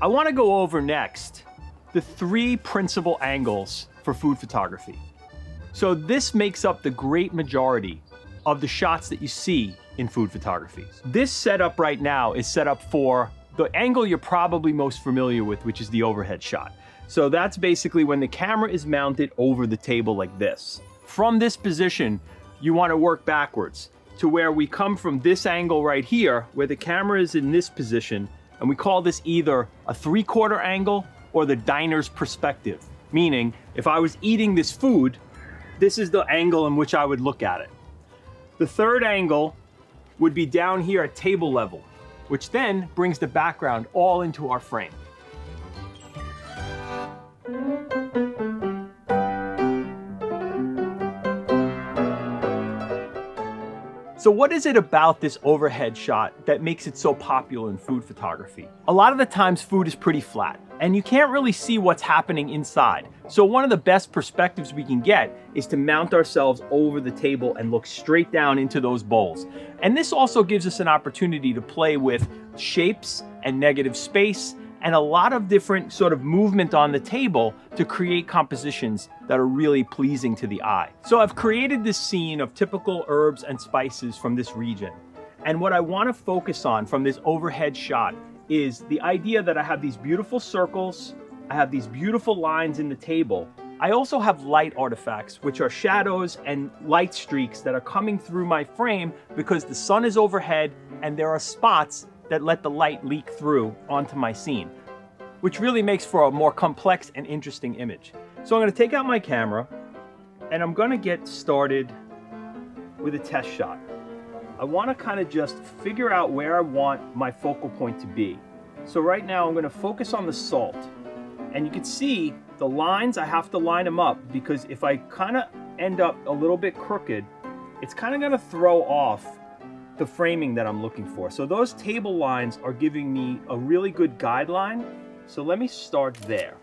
I want to go over next the 3 principal angles for food photography. So this makes up the great majority of the shots that you see in food photography. This setup right now is set up for the angle you're probably most familiar with, which is the overhead shot. So that's basically when the camera is mounted over the table like this. From this position, you want to work backwards to where we come from this angle right here, where the camera is in this position, and we call this either a 3/4 angle or the diner's perspective. Meaning, if I was eating this food, this is the angle in which I would look at it. The third angle would be down here at table level, which then brings the background all into our frame. So what is it about this overhead shot that makes it so popular in food photography? A lot of the times food is pretty flat and you can't really see what's happening inside. So one of the best perspectives we can get is to mount ourselves over the table and look straight down into those bowls. And this also gives us an opportunity to play with shapes and negative space and a lot of different sort of movement on the table to create compositions that are really pleasing to the eye. So I've created this scene of typical herbs and spices from this region. And what I want to focus on from this overhead shot is the idea that I have these beautiful circles, I have these beautiful lines in the table. I also have light artifacts, which are shadows and light streaks that are coming through my frame because the sun is overhead and there are spots that let the light leak through onto my scene, which really makes for a more complex and interesting image. So I'm going to take out my camera and I'm going to get started with a test shot. I want to kind of just figure out where I want my focal point to be. So right now I'm going to focus on the salt, and you can see the lines, I have to line them up because if I kind of end up a little bit crooked, it's kind of going to throw off the framing that I'm looking for. So those table lines are giving me a really good guideline. So let me start there.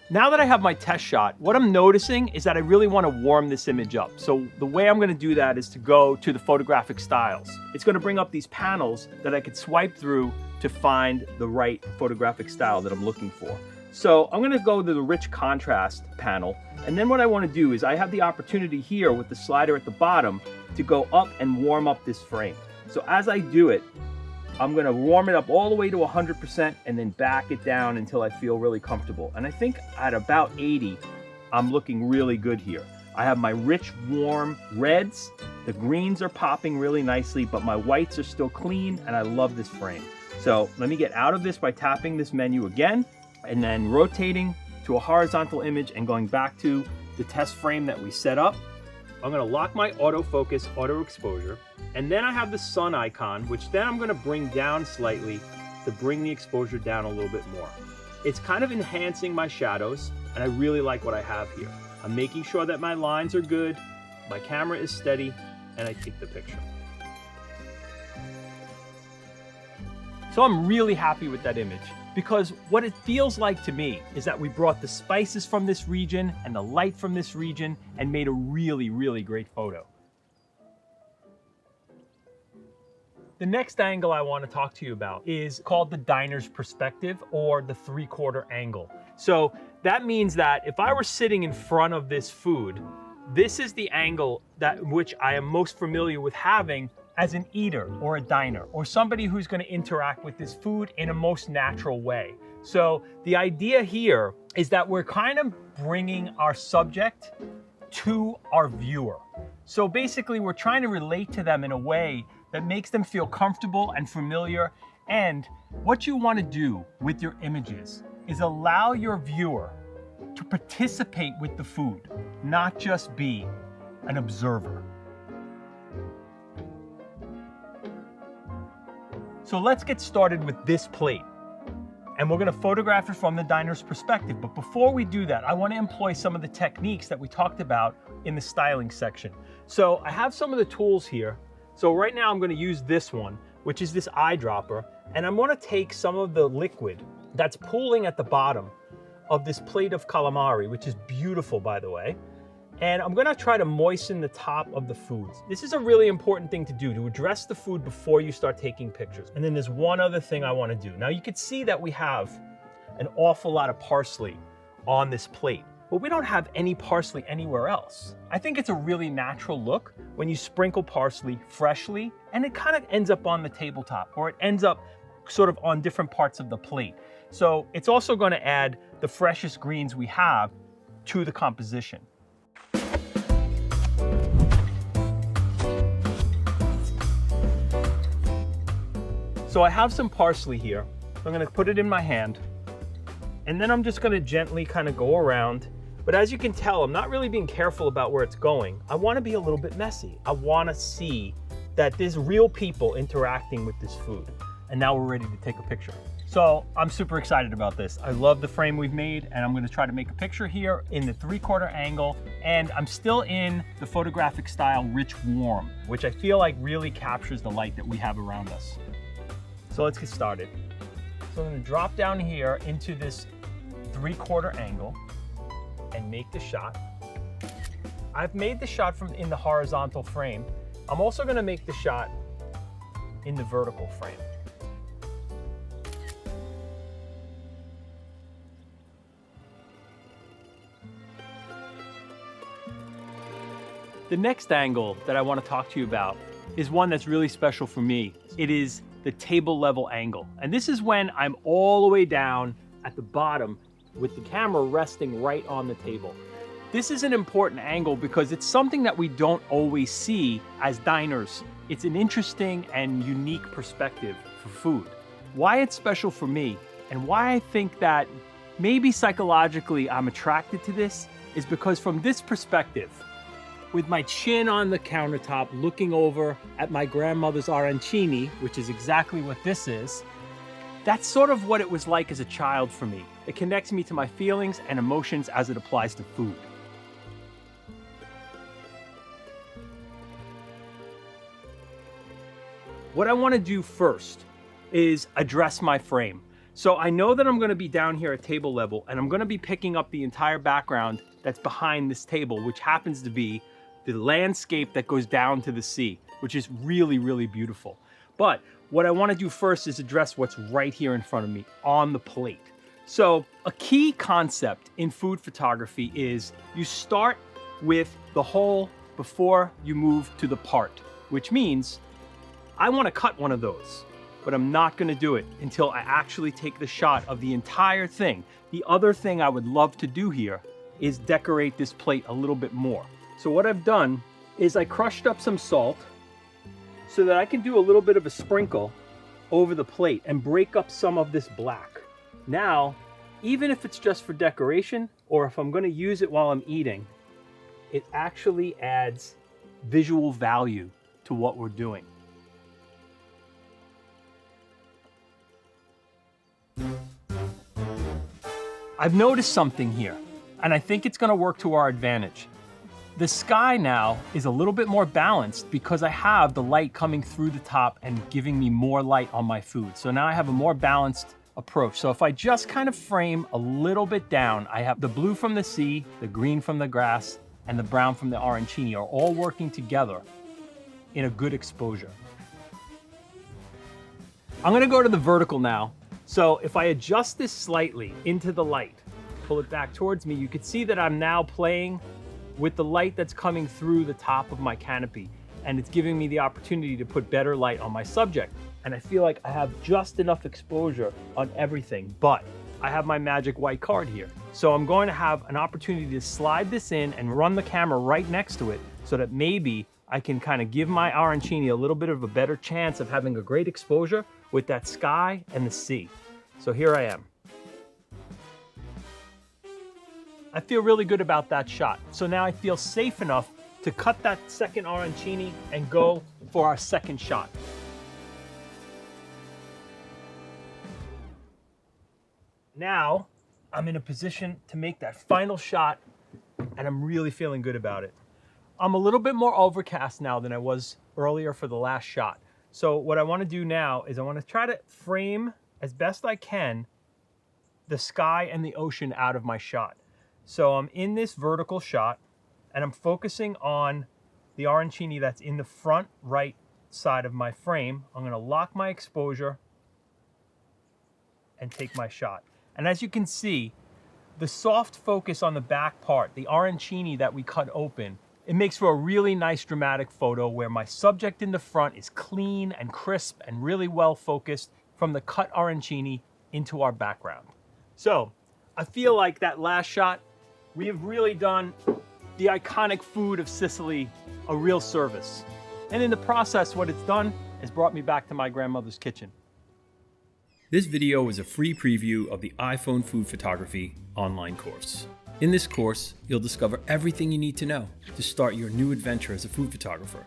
Now that I have my test shot, what I'm noticing is that I really want to warm this image up. So the way I'm going to do that is to go to the photographic styles. It's going to bring up these panels that I could swipe through to find the right photographic style that I'm looking for. So I'm going to go to the rich contrast panel. And then what I want to do is I have the opportunity here with the slider at the bottom to go up and warm up this frame. So as I do it, I'm going to warm it up all the way to 100% and then back it down until I feel really comfortable. And I think at about 80, I'm looking really good here. I have my rich, warm reds. The greens are popping really nicely, but my whites are still clean, and I love this frame. So let me get out of this by tapping this menu again, and then rotating to a horizontal image and going back to the test frame that we set up. I'm going to lock my autofocus, auto exposure, and then I have the sun icon, which then I'm going to bring down slightly to bring the exposure down a little bit more. It's kind of enhancing my shadows, and I really like what I have here. I'm making sure that my lines are good, my camera is steady, and I take the picture. So I'm really happy with that image, because what it feels like to me is that we brought the spices from this region and the light from this region and made a really, really great photo. The next angle I want to talk to you about is called the diner's perspective, or the 3/4 angle. So that means that if I were sitting in front of this food, this is the angle which I am most familiar with having as an eater or a diner or somebody who's going to interact with this food in a most natural way. So the idea here is that we're kind of bringing our subject to our viewer. So basically we're trying to relate to them in a way that makes them feel comfortable and familiar. And what you want to do with your images is allow your viewer to participate with the food, not just be an observer. So let's get started with this plate. And we're going to photograph it from the diner's perspective. But before we do that, I want to employ some of the techniques that we talked about in the styling section. So I have some of the tools here. So right now I'm going to use this one, which is this eyedropper. And I'm going to take some of the liquid that's pooling at the bottom of this plate of calamari, which is beautiful, by the way. And I'm gonna try to moisten the top of the foods. This is a really important thing to do, to address the food before you start taking pictures. And then there's one other thing I wanna do. Now you can see that we have an awful lot of parsley on this plate, but we don't have any parsley anywhere else. I think it's a really natural look when you sprinkle parsley freshly, and it kind of ends up on the tabletop, or it ends up sort of on different parts of the plate. So it's also gonna add the freshest greens we have to the composition. So I have some parsley here. I'm gonna put it in my hand, and then I'm just gonna gently kind of go around. But as you can tell, I'm not really being careful about where it's going. I wanna be a little bit messy. I wanna see that there's real people interacting with this food. And now we're ready to take a picture. So I'm super excited about this. I love the frame we've made, and I'm gonna try to make a picture here in the 3/4 angle, and I'm still in the photographic style rich warm, which I feel like really captures the light that we have around us. So let's get started. So I'm gonna drop down here into this 3/4 angle and make the shot. I've made the shot from in the horizontal frame. I'm also gonna make the shot in the vertical frame. The next angle that I want to talk to you about is one that's really special for me. It is the table level angle. And this is when I'm all the way down at the bottom with the camera resting right on the table. This is an important angle because it's something that we don't always see as diners. It's an interesting and unique perspective for food. Why it's special for me and why I think that maybe psychologically I'm attracted to this is because from this perspective, with my chin on the countertop, looking over at my grandmother's arancini, which is exactly what this is, that's sort of what it was like as a child for me. It connects me to my feelings and emotions as it applies to food. What I want to do first is address my frame. So I know that I'm going to be down here at table level, and I'm going to be picking up the entire background that's behind this table, which happens to be the landscape that goes down to the sea, which is really, really beautiful. But what I want to do first is address what's right here in front of me on the plate. So a key concept in food photography is you start with the whole before you move to the part, which means I want to cut one of those, but I'm not going to do it until I actually take the shot of the entire thing. The other thing I would love to do here is decorate this plate a little bit more. So what I've done is I crushed up some salt so that I can do a little bit of a sprinkle over the plate and break up some of this black. Now, even if it's just for decoration or if I'm going to use it while I'm eating, it actually adds visual value to what we're doing. I've noticed something here, and I think it's going to work to our advantage. The sky now is a little bit more balanced because I have the light coming through the top and giving me more light on my food. So now I have a more balanced approach. So if I just kind of frame a little bit down, I have the blue from the sea, the green from the grass, and the brown from the arancini are all working together in a good exposure. I'm gonna go to the vertical now. So if I adjust this slightly into the light, pull it back towards me, you can see that I'm now playing with the light that's coming through the top of my canopy, and it's giving me the opportunity to put better light on my subject. And I feel like I have just enough exposure on everything, but I have my magic white card here. So I'm going to have an opportunity to slide this in and run the camera right next to it so that maybe I can kind of give my arancini a little bit of a better chance of having a great exposure with that sky and the sea. So here I am. I feel really good about that shot. So now I feel safe enough to cut that second arancini and go for our second shot. Now I'm in a position to make that final shot, and I'm really feeling good about it. I'm a little bit more overcast now than I was earlier for the last shot. So what I want to do now is I want to try to frame as best I can the sky and the ocean out of my shot. So I'm in this vertical shot, and I'm focusing on the arancini that's in the front right side of my frame. I'm going to lock my exposure and take my shot. And as you can see, the soft focus on the back part, the arancini that we cut open, it makes for a really nice dramatic photo where my subject in the front is clean and crisp and really well focused from the cut arancini into our background. So I feel like that last shot, we have really done the iconic food of Sicily a real service. And in the process, what it's done is brought me back to my grandmother's kitchen. This video is a free preview of the iPhone Food Photography online course. In this course, you'll discover everything you need to know to start your new adventure as a food photographer.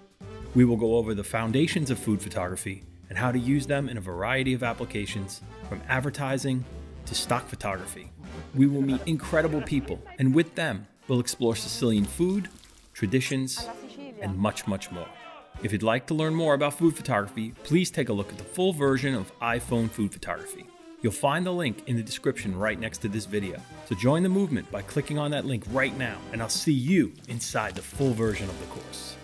We will go over the foundations of food photography and how to use them in a variety of applications, from advertising to stock photography. We will meet incredible people, and with them, we'll explore Sicilian food, traditions, and much, much more. If you'd like to learn more about food photography, please take a look at the full version of iPhone Food Photography. You'll find the link in the description right next to this video. So join the movement by clicking on that link right now, and I'll see you inside the full version of the course.